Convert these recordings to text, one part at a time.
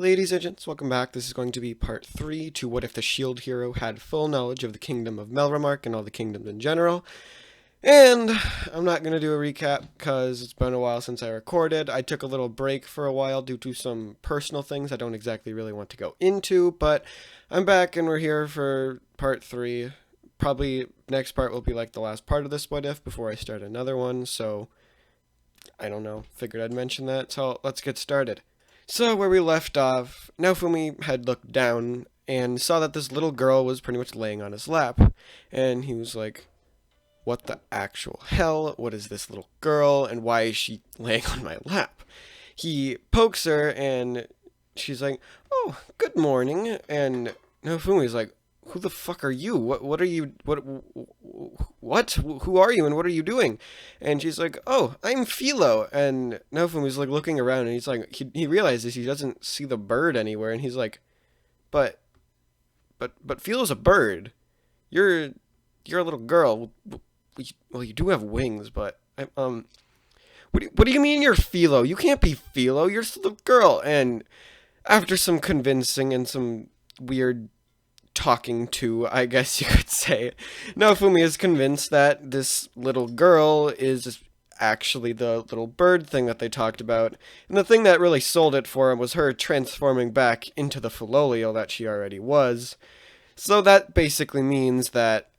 Ladies and gents, welcome back. This is going to be part 3 to what if the shield hero had full knowledge of the kingdom of Melramark and all the kingdoms in general. And I'm not going to do a recap because it's been a while since I recorded. I took a little break for a while due to some personal things I don't exactly really want to go into, but I'm back and we're here for part 3. Probably next part will be like the last part of this what if before I start another one, so I don't know, figured I'd mention that, so let's get started. So where we left off, Naofumi had looked down and saw that this little girl was pretty much laying on his lap, and he was like, what the actual hell? What is this little girl, and why is she laying on my lap? He pokes her, and she's like, oh, good morning, and Naofumi's like, who the fuck are you? What are you, what? Who are you, and what are you doing? And she's like, oh, I'm Philo. And Naofumi's like looking around, and he's like, he realizes he doesn't see the bird anywhere, and he's like, but Philo's a bird. You're a little girl. Well, you do have wings, but what do you mean you're Philo? You can't be Philo. You're still a girl. And after some convincing and some weird talking to, I guess you could say, Naofumi is convinced that this little girl is actually the little bird thing that they talked about, and the thing that really sold it for him was her transforming back into the Philolio that she already was. So that basically means that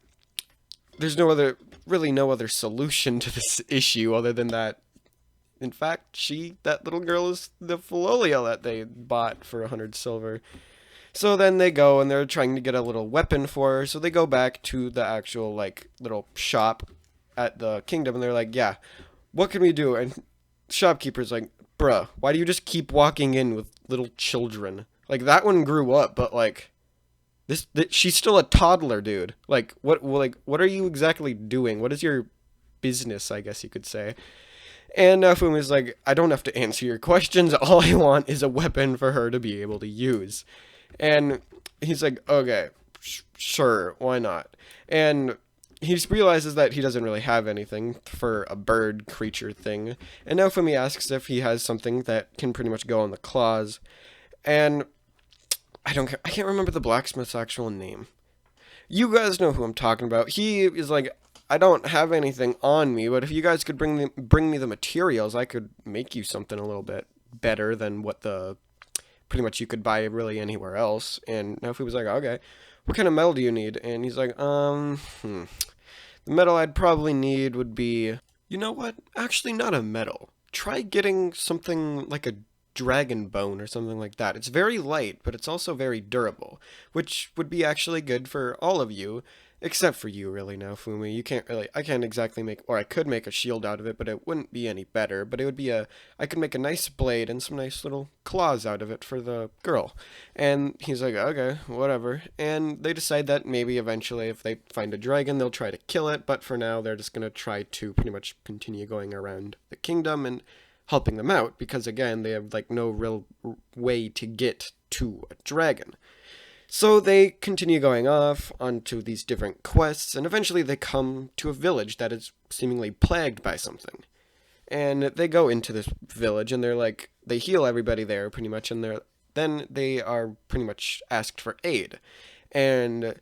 there's no other solution to this issue other than that, in fact, that little girl is the Philolio that they bought for 100 silver. So then they go and they're trying to get a little weapon for her. So they go back to the actual little shop at the kingdom and they're like, yeah, what can we do? And shopkeeper's like, bruh, why do you just keep walking in with little children? Like, that one grew up, but she's still a toddler, dude. What are you exactly doing? What is your business, I guess you could say? And Fumi's like, I don't have to answer your questions. All I want is a weapon for her to be able to use. And he's like, okay, sure, why not? And he realizes that he doesn't really have anything for a bird creature thing. And Naofumi asks if he has something that can pretty much go on the claws. And I can't remember the blacksmith's actual name. You guys know who I'm talking about. He is like, I don't have anything on me, but if you guys could bring me the materials, I could make you something a little bit better than what pretty much you could buy really anywhere else. And Naofumi was like, okay, what kind of metal do you need? And he's like, the metal I'd probably need would be, you know what? Actually, not a metal. Try getting something like a dragon bone or something like that. It's very light, but it's also very durable, which would be actually good for all of you, except for you, really, Naofumi. I can't exactly I could make a shield out of it, but it wouldn't be any better. But it would be I could make a nice blade and some nice little claws out of it for the girl. And he's like, okay, whatever. And they decide that maybe eventually if they find a dragon, they'll try to kill it. But for now, they're just going to try to pretty much continue going around the kingdom and helping them out. Because again, they have no real way to get to a dragon. So they continue going off onto these different quests, and eventually they come to a village that is seemingly plagued by something. And they go into this village, and they heal everybody there pretty much, and then they are pretty much asked for aid. And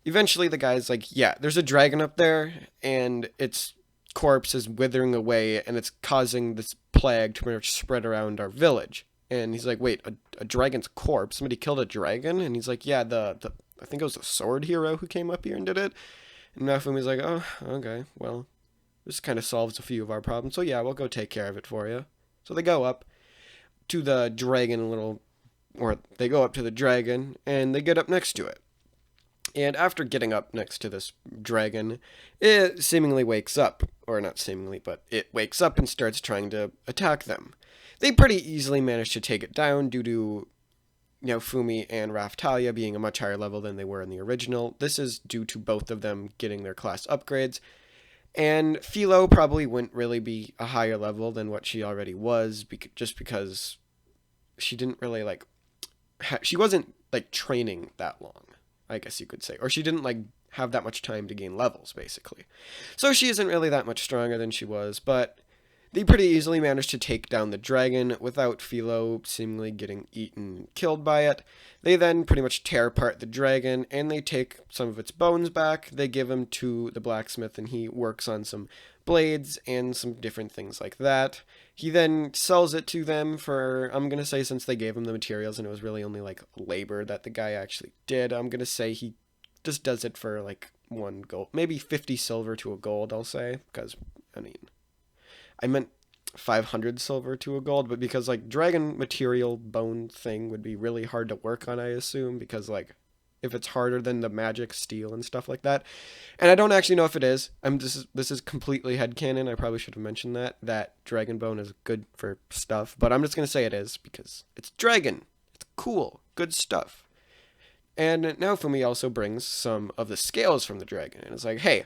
eventually the guy's like, yeah, there's a dragon up there, and its corpse is withering away, and it's causing this plague to pretty much spread around our village. And he's like, wait, a dragon's corpse? Somebody killed a dragon? And he's like, yeah, I think it was the sword hero who came up here and did it. And Naofumi's like, oh, okay, well, this kind of solves a few of our problems. So yeah, we'll go take care of it for you. So they go up to the dragon they go up to the dragon, and they get up next to it. And after getting up next to this dragon, it seemingly wakes up. Or not seemingly, but it wakes up and starts trying to attack them. They pretty easily managed to take it down due to Naofumi and Raftalia being a much higher level than they were in the original. This is due to both of them getting their class upgrades. And Philo probably wouldn't really be a higher level than what she already was, just because she didn't really she wasn't training that long, I guess you could say. Or she didn't have that much time to gain levels, basically. So she isn't really that much stronger than she was, but They pretty easily manage to take down the dragon without Philo seemingly getting eaten, killed by it. They then pretty much tear apart the dragon and they take some of its bones back. They give them to the blacksmith and he works on some blades and some different things like that. He then sells it to them for, I'm going to say, since they gave him the materials and it was really only like labor that the guy actually did, I'm going to say he just does it for like 1 gold, maybe 50 silver to a gold, I'll say, because, I mean, I meant 500 silver to a gold, but because like dragon material bone thing would be really hard to work on, I assume, because like if it's harder than the magic steel and stuff like that. And I don't actually know if it is. This is completely headcanon. I probably should have mentioned that dragon bone is good for stuff, but I'm just going to say it is because it's dragon. It's cool, good stuff. And now Fumi also brings some of the scales from the dragon and it's like, "Hey,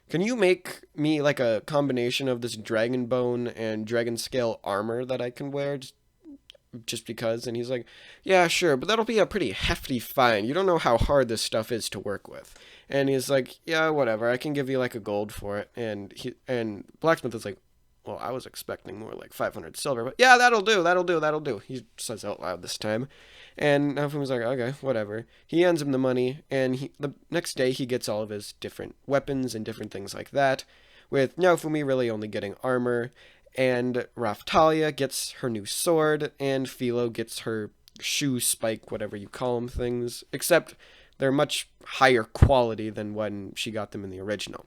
can you make me like a combination of this dragon bone and dragon scale armor that I can wear just because?" And he's like, "Yeah, sure, but that'll be a pretty hefty fine. You don't know how hard this stuff is to work with." And he's like, "Yeah, whatever. I can give you like a gold for it." And blacksmith is like, "Well, I was expecting more like 500 silver, but yeah, that'll do. That'll do. That'll do." He says out loud this time. And Nafumi's like, "Okay, whatever." He hands him the money, and the next day he gets all of his different weapons and different things like that, with Naofumi really only getting armor, and Raftalia gets her new sword, and Philo gets her shoe spike, whatever you call them things, except they're much higher quality than when she got them in the original.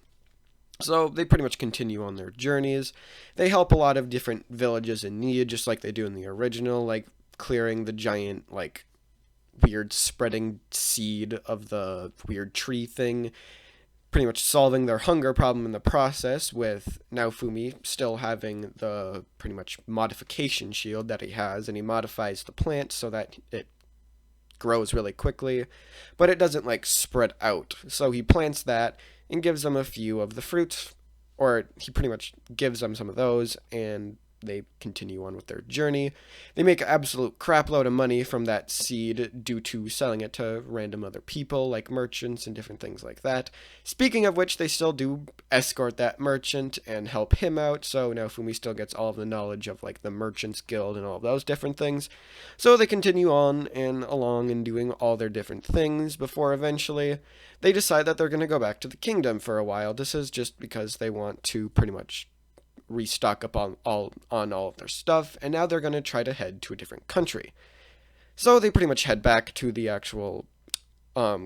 So they pretty much continue on their journeys. They help a lot of different villages in need, just like they do in the original, like clearing the giant, like, weird spreading seed of the weird tree thing, pretty much solving their hunger problem in the process, with Naofumi still having the pretty much modification shield that he has, and he modifies the plant so that it grows really quickly, but it doesn't like spread out. So he plants that and gives them a few of the fruits, or he pretty much gives them some of those, and they continue on with their journey. They make an absolute crapload of money from that seed due to selling it to random other people, like merchants and different things like that. Speaking of which, they still do escort that merchant and help him out, so now Fumi still gets all of the knowledge of like the Merchants Guild and all of those different things. So they continue on and along and doing all their different things before eventually they decide that they're going to go back to the kingdom for a while. This is just because they want to pretty much restock up on all of their stuff, and now they're going to try to head to a different country. So they pretty much head back to the actual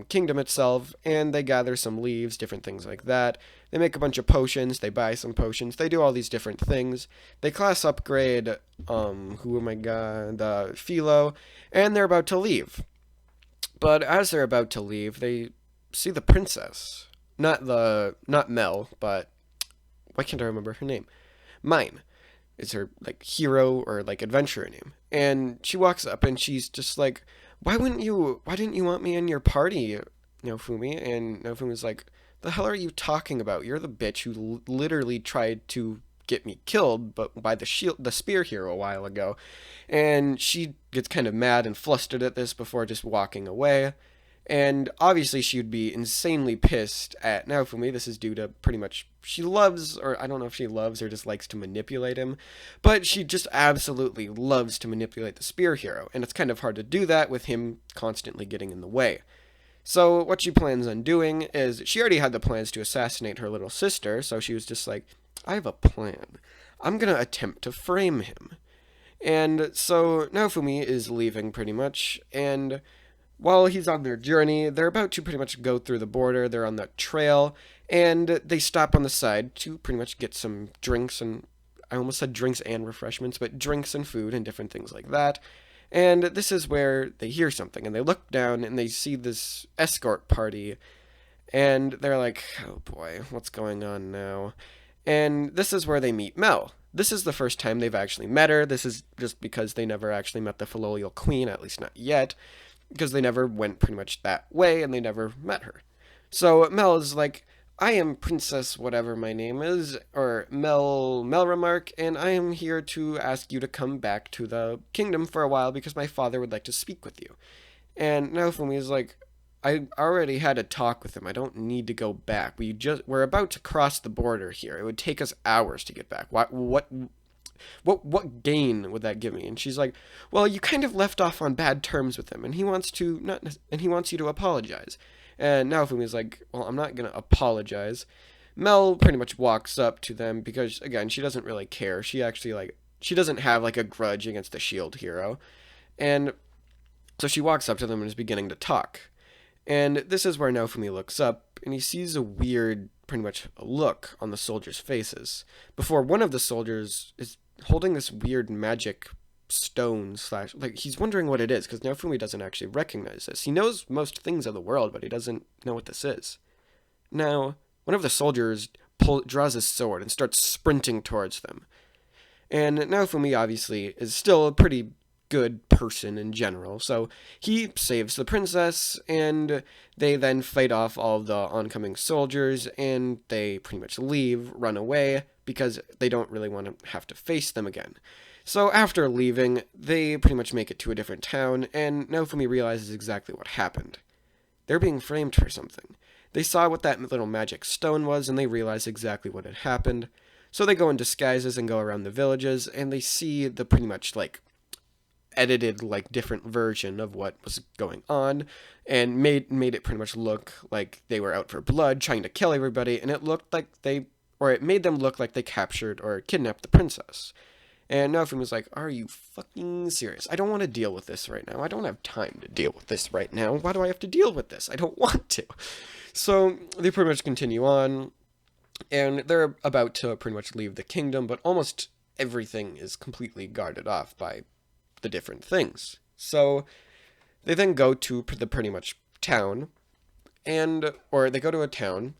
kingdom itself, and they gather some leaves, different things like that. They make a bunch of potions, they buy some potions, they do all these different things. They class upgrade, the Philo, and they're about to leave. But as they're about to leave, they see the princess. Not Mel, but why can't I remember her name? Mine is her like hero or like adventurer name. And she walks up and she's just like, why didn't you want me in your party, Fumi?" And Fumi's like, "The hell are you talking about? You're the bitch who literally tried to get me killed but by the spear hero a while ago." And she gets kind of mad and flustered at this before just walking away. And obviously she would be insanely pissed at Naofumi. This is due to pretty much, she loves, or I don't know if she loves or just likes to manipulate him, but she just absolutely loves to manipulate the spear hero, and it's kind of hard to do that with him constantly getting in the way. So what she plans on doing is, she already had the plans to assassinate her little sister, so she was just like, "I have a plan. I'm gonna attempt to frame him." And so Naofumi is leaving pretty much, and while he's on their journey, they're about to pretty much go through the border. They're on the trail, and they stop on the side to pretty much get some drinks and, I almost said drinks and refreshments, but drinks and food and different things like that. And this is where they hear something, and they look down and they see this escort party, and they're like, "Oh boy, what's going on now?" And this is where they meet Mel. This is the first time they've actually met her. This is just because they never actually met the Filial Queen, at least not yet, because they never went pretty much that way and they never met her. So Mel is like, "I am Princess whatever my name is, or Melremark, and I am here to ask you to come back to the kingdom for a while because my father would like to speak with you." And Naofumi is like, "I already had a talk with him. I don't need to go back. We're about to cross the border here. It would take us hours to get back. What what gain would that give me? And she's like, well, you kind of left off on bad terms with him, and he wants to not, and he wants you to apologize. And Naofumi's like, well, I'm not gonna apologize. Mel pretty much walks up to them because, again, she doesn't really care. She actually, like, she doesn't have, like, a grudge against the shield hero. And so she walks up to them and is beginning to talk. And this is where Naofumi looks up, and he sees a weird, pretty much, look on the soldiers' faces. Before one of the soldiers is holding this weird magic stone slash, like, he's wondering what it is, because Naofumi doesn't actually recognize this. He knows most things of the world, but he doesn't know what this is. Now, one of the soldiers draws his sword and starts sprinting towards them. And Naofumi obviously is still a pretty good person in general, so he saves the princess, and they then fight off all of the oncoming soldiers, and they pretty much leave, run away, because they don't really want to have to face them again. So after leaving, they pretty much make it to a different town, and Naofumi realizes exactly what happened. They're being framed for something. They saw what that little magic stone was, and they realized exactly what had happened. So they go in disguises and go around the villages, and they see the pretty much, like, edited, like, different version of what was going on, and made it pretty much look like they were out for blood, trying to kill everybody, and it made them look like they captured or kidnapped the princess. And Naofumi was like, are you fucking serious? I don't want to deal with this right now. I don't have time to deal with this right now. Why do I have to deal with this? I don't want to. So they pretty much continue on, and they're about to pretty much leave the kingdom, but almost everything is completely guarded off by the different things. So they then go to the pretty much town, or they go to a town,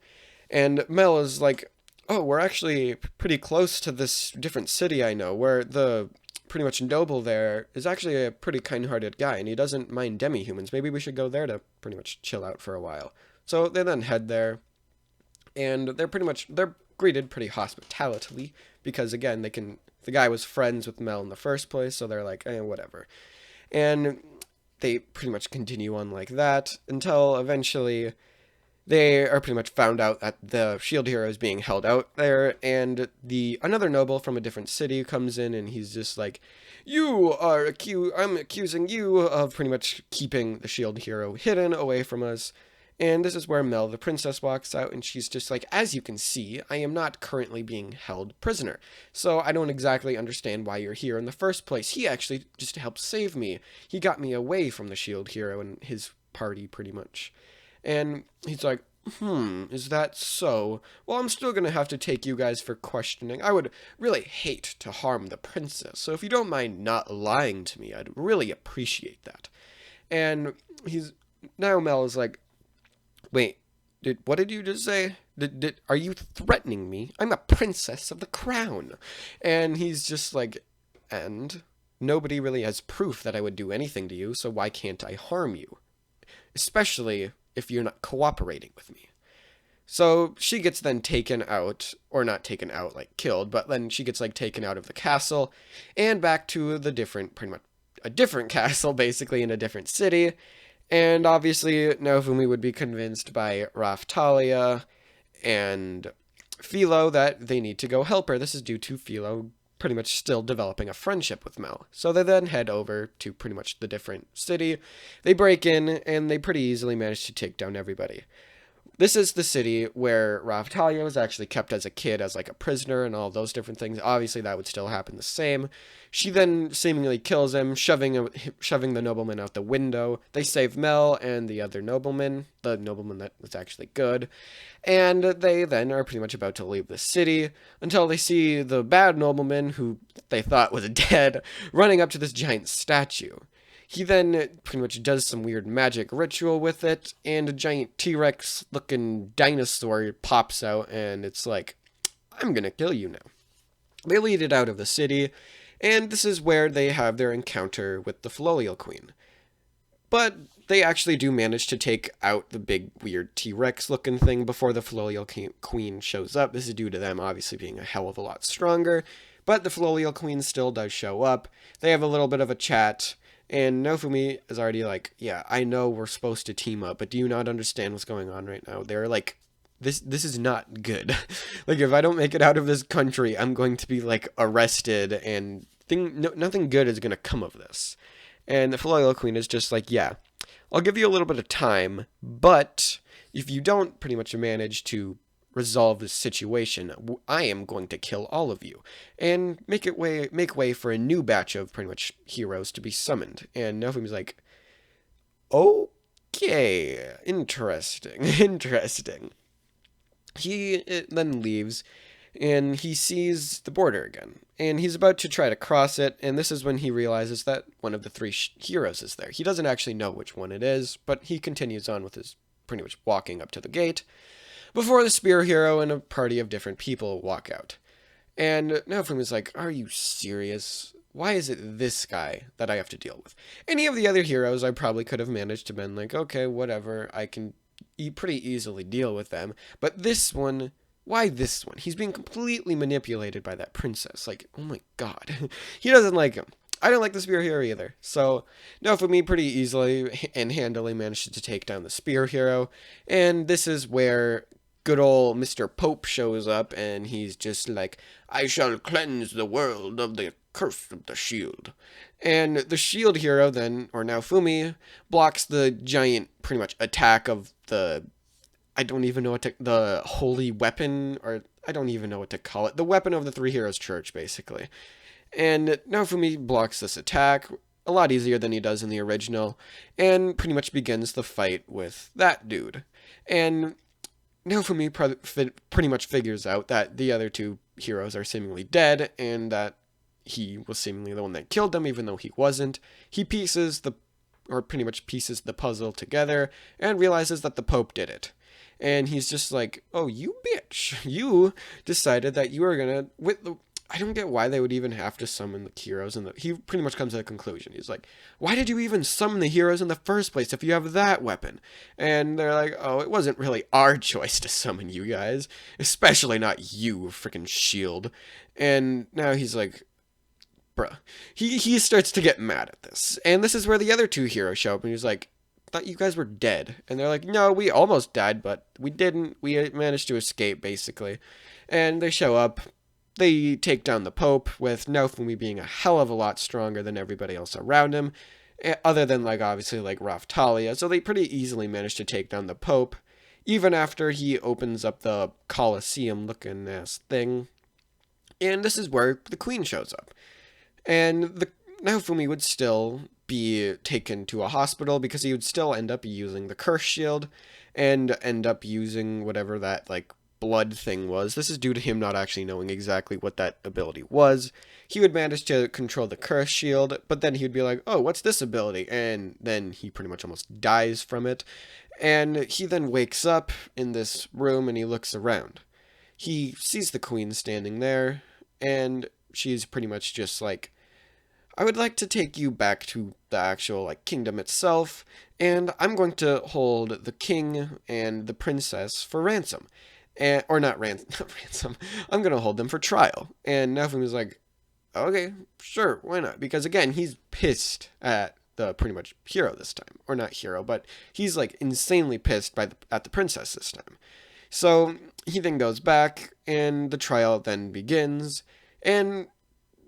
and Mel is like, oh, we're actually pretty close to this different city I know, where the pretty much noble there is actually a pretty kind-hearted guy, and he doesn't mind demi-humans. Maybe we should go there to pretty much chill out for a while. So they then head there, and they're greeted pretty hospitably, because again, the guy was friends with Mel in the first place, so they're like, whatever. And they pretty much continue on like that, until eventually they are pretty much found out that the shield hero is being held out there, and another noble from a different city comes in, and he's just like, I'm accusing you of pretty much keeping the shield hero hidden away from us. And this is where Mel, the princess, walks out, and she's just like, as you can see, I am not currently being held prisoner, so I don't exactly understand why you're here in the first place. He actually just helped save me. He got me away from the shield hero and his party, pretty much. And he's like, is that so? Well, I'm still gonna have to take you guys for questioning. I would really hate to harm the princess, so if you don't mind not lying to me, I'd really appreciate that. And now Mel is like, wait, what did you just say? Are you threatening me? I'm a princess of the crown. And he's just like, and nobody really has proof that I would do anything to you, so why can't I harm you? Especially if you're not cooperating with me. So she gets then taken out, or not taken out, like killed, but then she gets like taken out of the castle and back to pretty much a different castle, basically in a different city. And obviously Naofumi would be convinced by Raftalia and Philo that they need to go help her. This is due to Philo pretty much still developing a friendship with Mel. So they then head over to pretty much the different city. They break in, and they pretty easily manage to take down everybody. This is the city where Raftalia was actually kept as a kid as like a prisoner and all those different things. Obviously, that would still happen the same. She then seemingly kills him, shoving the nobleman out the window. They save Mel and the other nobleman, the nobleman that was actually good. And they then are pretty much about to leave the city until they see the bad nobleman, who they thought was dead, running up to this giant statue. He then pretty much does some weird magic ritual with it, and a giant T-Rex looking dinosaur pops out, and it's like, I'm gonna kill you now. They lead it out of the city, and this is where they have their encounter with the Flolial Queen. But they actually do manage to take out the big weird T-Rex looking thing before the Flolial Queen shows up. This is due to them obviously being a hell of a lot stronger, but the Flolial Queen still does show up. They have a little bit of a chat, and Naofumi is already like, yeah, I know we're supposed to team up, but do you not understand what's going on right now? They're like this is not good. Like, if I don't make it out of this country, I'm going to be like arrested, and nothing good is going to come of this. And the Loyal Queen is just like, yeah, I'll give you a little bit of time, but if you don't pretty much manage to resolve this situation, I am going to kill all of you and make way for a new batch of pretty much heroes to be summoned. And Nofumi's like, okay, interesting, interesting. He then leaves, and he sees the border again, and he's about to try to cross it, and this is when he realizes that one of the three heroes is there. He doesn't actually know which one it is, but he continues on with his pretty much walking up to the gate, before the spear hero and a party of different people walk out. And Naofumi like, are you serious? Why is it this guy that I have to deal with? Any of the other heroes I probably could have managed to been like, okay, whatever, I can pretty easily deal with them. But this one, why this one? He's being completely manipulated by that princess. Like, oh my god. He doesn't like him. I don't like the spear hero either. So, Naofumi pretty easily and handily managed to take down the spear hero. And this is where good old Mr. Pope shows up, and he's just like, I shall cleanse the world of the curse of the shield. And the shield hero then, or Naofumi, blocks the giant pretty much attack of the, I don't even know the holy weapon, or I don't even know what to call it, the weapon of the Three Heroes Church, basically. And Naofumi blocks this attack a lot easier than he does in the original, and pretty much begins the fight with that dude. And Naofumi pretty much figures out that the other two heroes are seemingly dead, and that he was seemingly the one that killed them, even though he wasn't. He pretty much pieces the puzzle together, and realizes that the Pope did it. And he's just like, oh, you bitch. You decided that you were gonna, I don't get why they would even have to summon the heroes, and he pretty much comes to the conclusion. He's like, why did you even summon the heroes in the first place if you have that weapon? And they're like, oh, it wasn't really our choice to summon you guys, especially not you, freaking shield. And now he's like, bruh. He starts to get mad at this. And this is where the other two heroes show up, and he's like, thought you guys were dead. And they're like, no, we almost died, but we didn't. We managed to escape, basically. And they show up. They take down the Pope, with Naofumi being a hell of a lot stronger than everybody else around him, other than, like, obviously, like, Raftalia. So they pretty easily manage to take down the Pope, even after he opens up the Colosseum-looking-ass thing. And this is where the Queen shows up. And the Naofumi would still be taken to a hospital, because he would still end up using the Curse Shield, and end up using whatever that, like, blood thing was. This is due to him not actually knowing exactly what that ability was. He would manage to control the Curse Shield, but then he would be like, oh, what's this ability? And then he pretty much almost dies from it. And he then wakes up in this room, and he looks around. He sees the Queen standing there, and she's pretty much just like, I would like to take you back to the actual, like, kingdom itself, and I'm going to hold the king and the princess for ransom. Not ransom. I'm going to hold them for trial. And Naofumi was like, okay, sure, why not? Because, again, he's pissed at the pretty much hero this time. Or not hero, but he's, like, insanely pissed at the princess this time. So he then goes back, and the trial then begins. And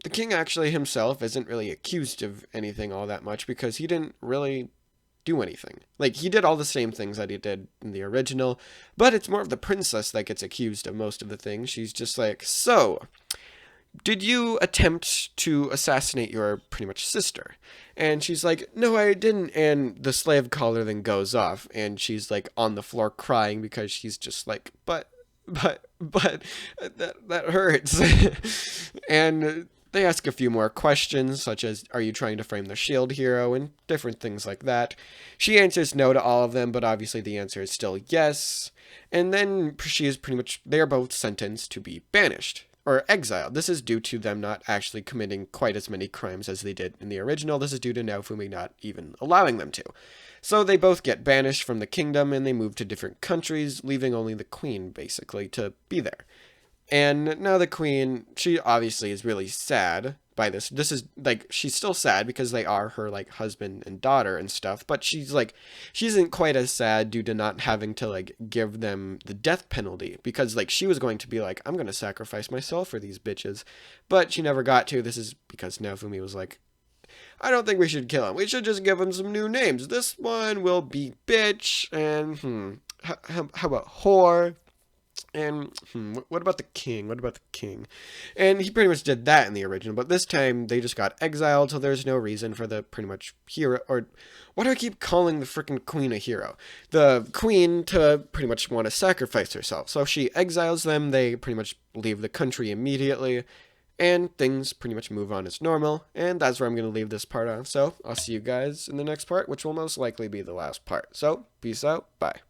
the king actually himself isn't really accused of anything all that much, because he didn't really do anything. Like, he did all the same things that he did in the original, but it's more of the princess that gets accused of most of the things. She's just like, so, did you attempt to assassinate your pretty much sister? And she's like, no, I didn't. And the slave collar then goes off, and she's like on the floor crying, because she's just like, but that hurts. And they ask a few more questions, such as, are you trying to frame the shield hero, and different things like that. She answers no to all of them, but obviously the answer is still yes. And then she is pretty much, they are both sentenced to be banished, or exiled. This is due to them not actually committing quite as many crimes as they did in the original. This is due to Naofumi not even allowing them to. So they both get banished from the kingdom, and they move to different countries, leaving only the Queen, basically, to be there. And now the Queen, she obviously is really sad, by this. This is like, she's still sad because they are her like husband and daughter and stuff, but she's like, she isn't quite as sad due to not having to like give them the death penalty, because like she was going to be like, I'm gonna sacrifice myself for these bitches, but she never got to. This is because Naofumi was like, I don't think we should kill him. We should just give him some new names. This one will be bitch, and how about whore? And what about the king? What about the king? And he pretty much did that in the original, but this time they just got exiled, so there's no reason for the pretty much hero, or why do I keep calling the freaking queen a hero? The queen to pretty much want to sacrifice herself. So she exiles them, they pretty much leave the country immediately, and things pretty much move on as normal, and that's where I'm going to leave this part on. So I'll see you guys in the next part, which will most likely be the last part. So peace out, bye.